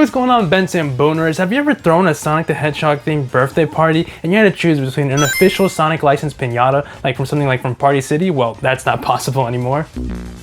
what's going on, Benson Booners? Have you ever thrown a Sonic the Hedgehog themed birthday party and you had to choose between an official Sonic licensed piñata, like from something like from Party City? Well, that's not possible anymore.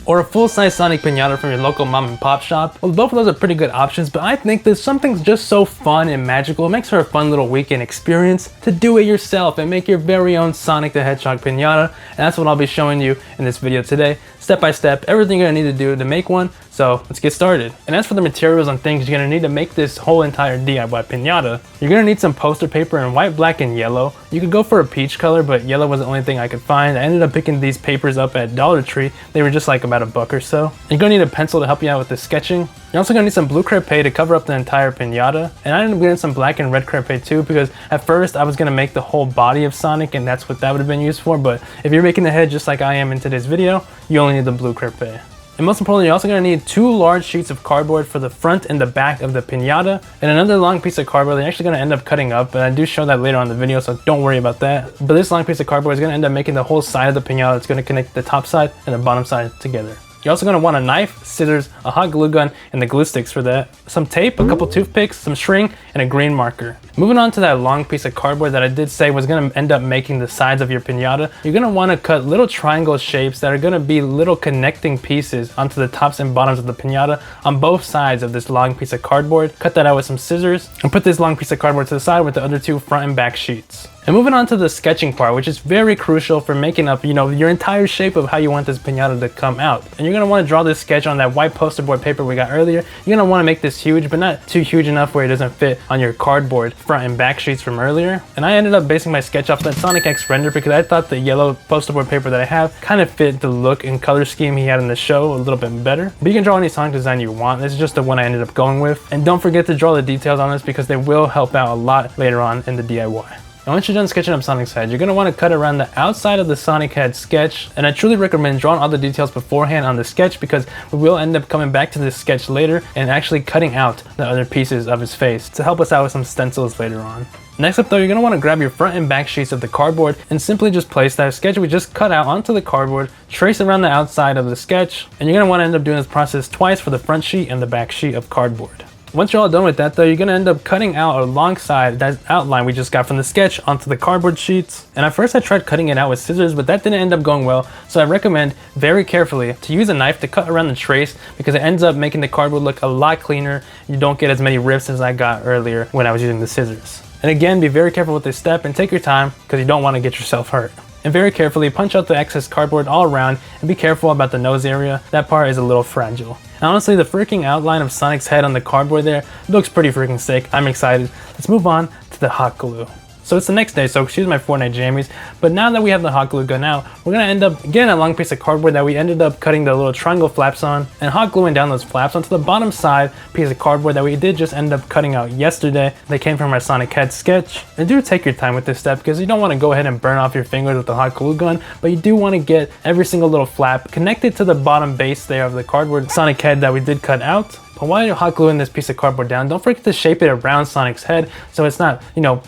Or a full-size Sonic piñata from your local mom and pop shop? Well, both of those are pretty good options, but I think that something's just so fun and magical. It makes for a fun little weekend experience to do it yourself and make your very own Sonic the Hedgehog piñata. And that's what I'll be showing you in this video today. Step by step, everything you're gonna need to do to make one. So let's get started. And as for the materials and things you're gonna need to make this whole entire DIY piñata, you're gonna need some poster paper in white, black, and yellow. You could go for a peach color, but yellow was the only thing I could find. I ended up picking these papers up at Dollar Tree. They were just like about $1 or so. You're gonna need a pencil to help you out with the sketching. You're also gonna need some blue crepe to cover up the entire piñata. And I ended up getting some black and red crepe too, because at first I was gonna make the whole body of Sonic and that's what that would have been used for. But if you're making the head just like I am in today's video, you only need the blue crepe. And most importantly, you're also gonna need 2 large sheets of cardboard for the front and the back of the piñata, and another long piece of cardboard that you're actually gonna end up cutting up, and I do show that later on in the video, so don't worry about that. But this long piece of cardboard is gonna end up making the whole side of the piñata. It's gonna connect the top side and the bottom side together. You're also gonna want a knife, scissors, a hot glue gun, and the glue sticks for that, some tape, a couple toothpicks, some string, and a green marker. Moving on to that long piece of cardboard that I did say was gonna end up making the sides of your piñata, you're gonna wanna cut little triangle shapes that are gonna be little connecting pieces onto the tops and bottoms of the piñata on both sides of this long piece of cardboard. Cut that out with some scissors, and put this long piece of cardboard to the side with the other 2 front and back sheets. And moving on to the sketching part, which is very crucial for making up, your entire shape of how you want this piñata to come out. And you're gonna wanna draw this sketch on that white poster board paper we got earlier. You're gonna wanna make this huge, but not too huge enough where it doesn't fit on your cardboard front and back sheets from earlier. And I ended up basing my sketch off that Sonic X render because I thought the yellow poster board paper that I have kind of fit the look and color scheme he had in the show a little bit better. But you can draw any Sonic design you want. This is just the one I ended up going with. And don't forget to draw the details on this because they will help out a lot later on in the DIY. And once you're done sketching up Sonic's head, you're going to want to cut around the outside of the Sonic head sketch. And I truly recommend drawing all the details beforehand on the sketch because we will end up coming back to this sketch later and actually cutting out the other pieces of his face to help us out with some stencils later on. Next up though, you're going to want to grab your front and back sheets of the cardboard and simply just place that sketch we just cut out onto the cardboard, trace around the outside of the sketch, and you're going to want to end up doing this process twice for the front sheet and the back sheet of cardboard. Once you're all done with that though, you're going to end up cutting out alongside that outline we just got from the sketch onto the cardboard sheets. And at first I tried cutting it out with scissors, but that didn't end up going well. So I recommend very carefully to use a knife to cut around the trace because it ends up making the cardboard look a lot cleaner. You don't get as many rips as I got earlier when I was using the scissors. And again, be very careful with this step and take your time because you don't want to get yourself hurt. And very carefully punch out the excess cardboard all around and be careful about the nose area. That part is a little fragile. And honestly, the freaking outline of Sonic's head on the cardboard there looks pretty freaking sick. I'm excited. Let's move on to the hot glue. So it's the next day, so excuse my Fortnite jammies, but now that we have the hot glue gun out, we're gonna end up getting a long piece of cardboard that we ended up cutting the little triangle flaps on and hot gluing down those flaps onto the bottom side piece of cardboard that we did just end up cutting out yesterday. They came from our Sonic head sketch. And do take your time with this step because you don't want to go ahead and burn off your fingers with the hot glue gun, but you do want to get every single little flap connected to the bottom base there of the cardboard Sonic head that we did cut out. But while you're hot gluing this piece of cardboard down, don't forget to shape it around Sonic's head so it's not,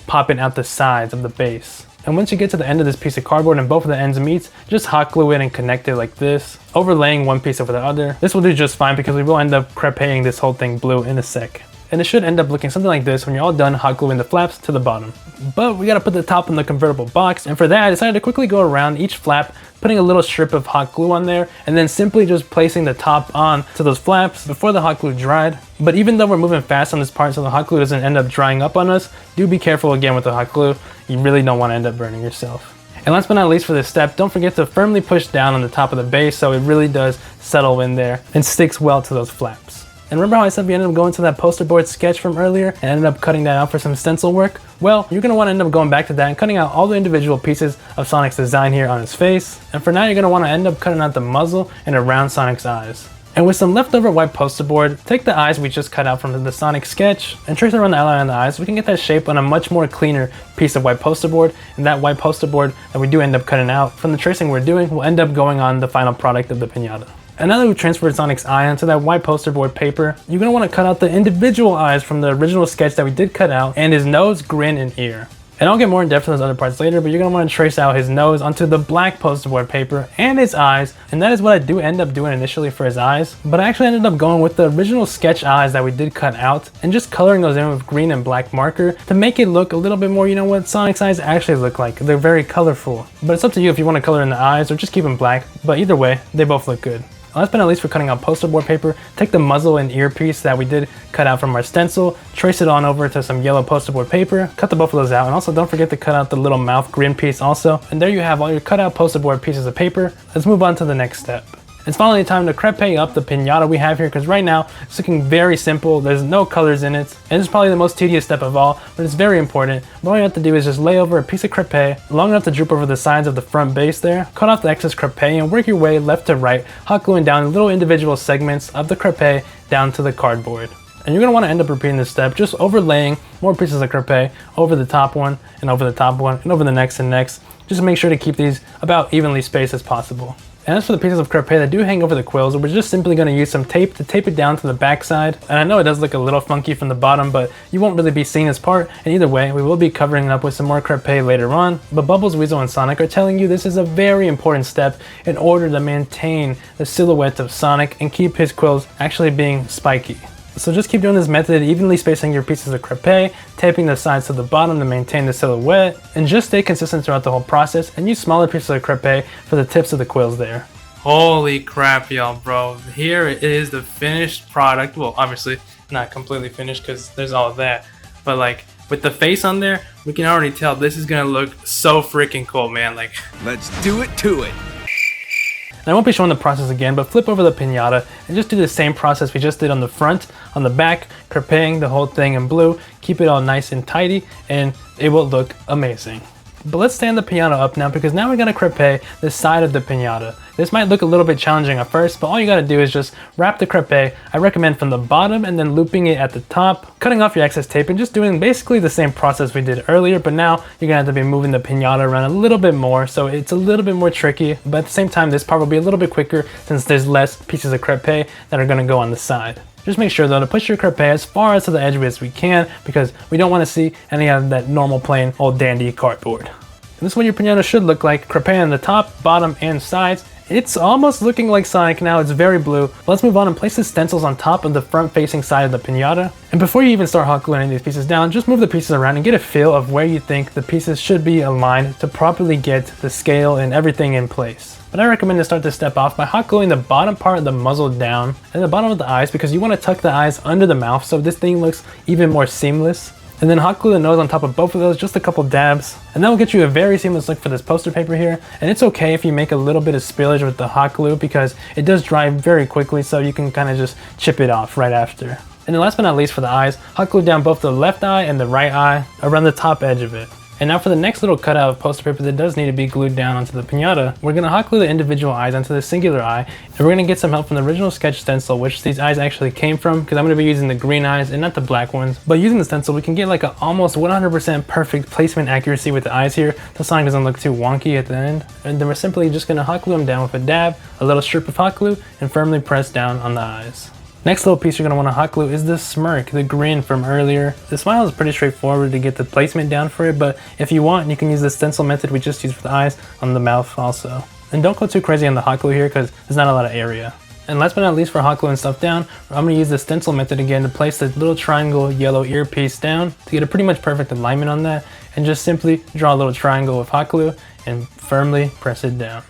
popping out the sides of the base. And once you get to the end of this piece of cardboard and both of the ends meet, just hot glue it and connect it like this, overlaying one piece over the other. This will do just fine because we will end up crepeing this whole thing blue in a sec. And it should end up looking something like this when you're all done hot gluing the flaps to the bottom. But we gotta put the top in the convertible box, and for that I decided to quickly go around each flap, putting a little strip of hot glue on there, and then simply just placing the top on to those flaps before the hot glue dried. But even though we're moving fast on this part so the hot glue doesn't end up drying up on us, do be careful again with the hot glue. You really don't want to end up burning yourself. And last but not least for this step, don't forget to firmly push down on the top of the base so it really does settle in there and sticks well to those flaps. And remember how I said we ended up going to that poster board sketch from earlier and ended up cutting that out for some stencil work? Well, you're going to want to end up going back to that and cutting out all the individual pieces of Sonic's design here on his face. And for now, you're going to want to end up cutting out the muzzle and around Sonic's eyes. And with some leftover white poster board, take the eyes we just cut out from the Sonic sketch and trace around the outline on the eyes. We can get that shape on a much more cleaner piece of white poster board, and that white poster board that we do end up cutting out from the tracing we're doing will end up going on the final product of the piñata. And now that we've transferred Sonic's eye onto that white poster board paper, you're going to want to cut out the individual eyes from the original sketch that we did cut out, and his nose, grin, and ear. And I'll get more in depth in those other parts later, but you're gonna wanna trace out his nose onto the black poster board paper and his eyes, and that is what I do end up doing initially for his eyes, but I actually ended up going with the original sketch eyes that we did cut out and just coloring those in with green and black marker to make it look a little bit more, you know, what Sonic's eyes actually look like. They're very colorful, but it's up to you if you wanna color in the eyes or just keep them black, but either way, they both look good. Last but not least, for cutting out poster board paper, take the muzzle and earpiece that we did cut out from our stencil, trace it on over to some yellow poster board paper, cut the both of those out, and also don't forget to cut out the little mouth grin piece also. And there you have all your cut out poster board pieces of paper. Let's move on to the next step. It's finally time to crepe up the piñata we have here, because right now it's looking very simple. There's no colors in it, and it's probably the most tedious step of all, but it's very important. But all you have to do is just lay over a piece of crepe long enough to droop over the sides of the front base there, cut off the excess crepe and work your way left to right, hot gluing down little individual segments of the crepe down to the cardboard. And you're going to want to end up repeating this step, just overlaying more pieces of crepe over the top one and over the top one and over the next and next, just to make sure to keep these about evenly spaced as possible. And as for the pieces of crepe that do hang over the quills, we're just simply going to use some tape to tape it down to the back side. And I know it does look a little funky from the bottom, but you won't really be seeing this part. And either way, we will be covering it up with some more crepe later on. But Bubbles, Weasel, and Sonic are telling you this is a very important step in order to maintain the silhouette of Sonic and keep his quills actually being spiky. So just keep doing this method, evenly spacing your pieces of crepe, taping the sides to the bottom to maintain the silhouette, and just stay consistent throughout the whole process and use smaller pieces of crepe for the tips of the quills there. Holy crap, y'all, bro. Here is the finished product. Well, obviously not completely finished because there's all of that, but like with the face on there, we can already tell this is gonna look so freaking cool, man. Like, let's do it to it. And I won't be showing the process again, but flip over the piñata and just do the same process we just did on the front, on the back, crepeing the whole thing in blue, keep it all nice and tidy, and it will look amazing. But let's stand the piñata up now, because now we're gonna crepe the side of the piñata. This might look a little bit challenging at first, but all you gotta do is just wrap the crepe, I recommend from the bottom and then looping it at the top, cutting off your excess tape and just doing basically the same process we did earlier, but now you're gonna have to be moving the piñata around a little bit more, so it's a little bit more tricky, but at the same time this part will be a little bit quicker since there's less pieces of crepe that are gonna go on the side. Just make sure though to push your crepe as far as to the edge as we can, because we don't want to see any of that normal plain old dandy cardboard. And this is what your piñata should look like, crepe on the top, bottom, and sides. It's almost looking like Sonic now, it's very blue. Let's move on and place the stencils on top of the front facing side of the piñata. And before you even start hot gluing any of these pieces down, just move the pieces around and get a feel of where you think the pieces should be aligned to properly get the scale and everything in place. But I recommend to start this step off by hot gluing the bottom part of the muzzle down and the bottom of the eyes, because you want to tuck the eyes under the mouth so this thing looks even more seamless. And then hot glue the nose on top of both of those, just a couple dabs. And that will get you a very seamless look for this poster paper here. And it's okay if you make a little bit of spillage with the hot glue, because it does dry very quickly, so you can kind of just chip it off right after. And then last but not least, for the eyes, hot glue down both the left eye and the right eye around the top edge of it. And now for the next little cutout of poster paper that does need to be glued down onto the piñata, we're going to hot glue the individual eyes onto the singular eye, and we're going to get some help from the original sketch stencil, which these eyes actually came from, because I'm going to be using the green eyes and not the black ones. But using the stencil, we can get like an almost 100% perfect placement accuracy with the eyes here, so Sonic doesn't look too wonky at the end. And then we're simply just going to hot glue them down with a dab, a little strip of hot glue, and firmly press down on the eyes. Next little piece you're going to want to hot glue is the smirk, the grin from earlier. The smile is pretty straightforward to get the placement down for it, but if you want, you can use the stencil method we just used for the eyes on the mouth also. And don't go too crazy on the hot glue here, because there's not a lot of area. And last but not least, for hot gluing stuff down, I'm going to use the stencil method again to place the little triangle yellow earpiece down to get a pretty much perfect alignment on that, and just simply draw a little triangle with hot glue and firmly press it down.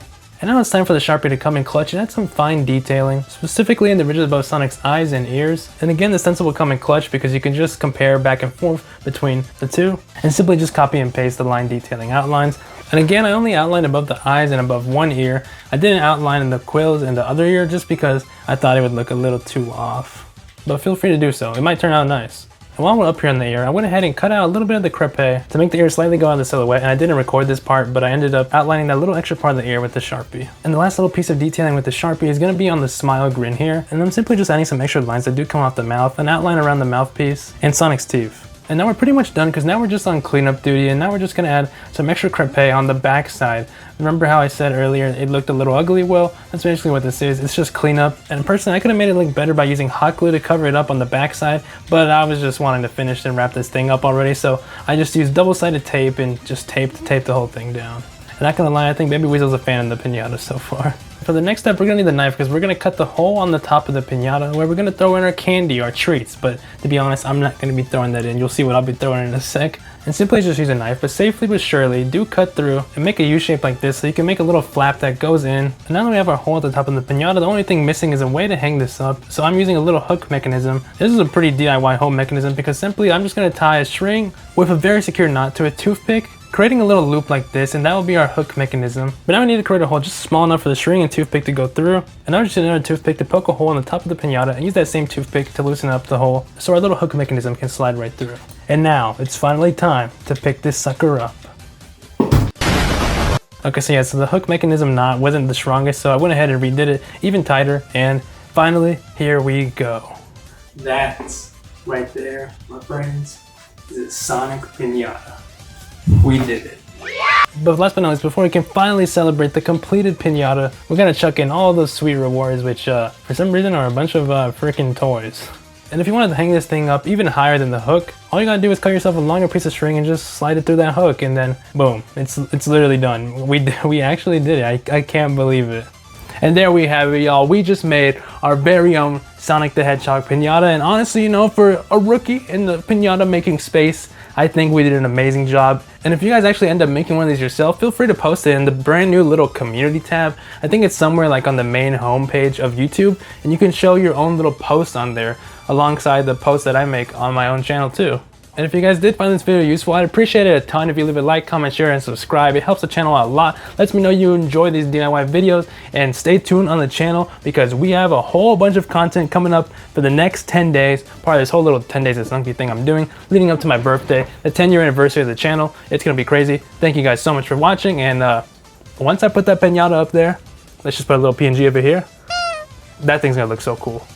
And now it's time for the Sharpie to come in clutch and add some fine detailing, specifically in the ridges above Sonic's eyes and ears. And again, the stencil will come in clutch because you can just compare back and forth between the two and simply just copy and paste the line detailing outlines. And again, I only outlined above the eyes and above one ear. I didn't outline in the quills and the other ear just because I thought it would look a little too off. But feel free to do so, it might turn out nice. And while we're up here in the ear, I went ahead and cut out a little bit of the crepe to make the ear slightly go out of the silhouette, and I didn't record this part, but I ended up outlining that little extra part of the ear with the Sharpie. And the last little piece of detailing with the Sharpie is going to be on the smile grin here, and I'm simply just adding some extra lines that do come off the mouth, an outline around the mouthpiece, and Sonic's teeth. And now we're pretty much done because now we're just on cleanup duty, and now we're just gonna add some extra crepe on the back side. Remember how I said earlier it looked a little ugly? Well, that's basically what this is. It's just cleanup. And personally, I could have made it look better by using hot glue to cover it up on the back side, but I was just wanting to finish and wrap this thing up already, so I just used double-sided tape and just tape the whole thing down. And not gonna lie, I think Baby Weasel's a fan of the piñata so far. For the next step, we're gonna need the knife because we're gonna cut the hole on the top of the piñata where we're gonna throw in our candy, our treats. But to be honest, I'm not gonna be throwing that in. You'll see what I'll be throwing in a sec. And simply just use a knife, but safely but surely do cut through and make a U shape like this so you can make a little flap that goes in. And now that we have our hole at the top of the piñata, the only thing missing is a way to hang this up. So I'm using a little hook mechanism. This is a pretty DIY home mechanism because simply I'm just gonna tie a string with a very secure knot to a toothpick, creating a little loop like this, and that will be our hook mechanism. But now we need to create a hole just small enough for the string and toothpick to go through. And now we're just using another toothpick to poke a hole in the top of the piñata and use that same toothpick to loosen up the hole so our little hook mechanism can slide right through. And now it's finally time to pick this sucker up. Okay, so yeah, so the hook mechanism knot wasn't the strongest, so I went ahead and redid it even tighter, and finally, here we go. That's right there, my friends, is a Sonic Piñata. We did it. But last but not least, before we can finally celebrate the completed piñata, we're gonna chuck in all those sweet rewards, which for some reason are a bunch of freaking toys. And if you wanted to hang this thing up even higher than the hook, all you gotta do is cut yourself a longer piece of string and just slide it through that hook, and then boom, it's literally done. We actually did it. I can't believe it. And there we have it, y'all. We just made our very own Sonic the Hedgehog Pinata, and honestly, you know, for a rookie in the pinata making space, I think we did an amazing job. And if you guys actually end up making one of these yourself, feel free to post it in the brand new little community tab. I think it's somewhere like on the main homepage of YouTube, and you can show your own little post on there alongside the posts that I make on my own channel too. And if you guys did find this video useful, I'd appreciate it a ton if you leave a like, comment, share, and subscribe. It helps the channel out a lot. Lets me know you enjoy these DIY videos, and stay tuned on the channel because we have a whole bunch of content coming up for the next 10 days. Part of this whole little 10 days of Sunkii thing I'm doing leading up to my birthday, the 10-year anniversary of the channel. It's gonna be crazy. Thank you guys so much for watching, and once I put that piñata up there, let's just put a little PNG over here. That thing's gonna look so cool.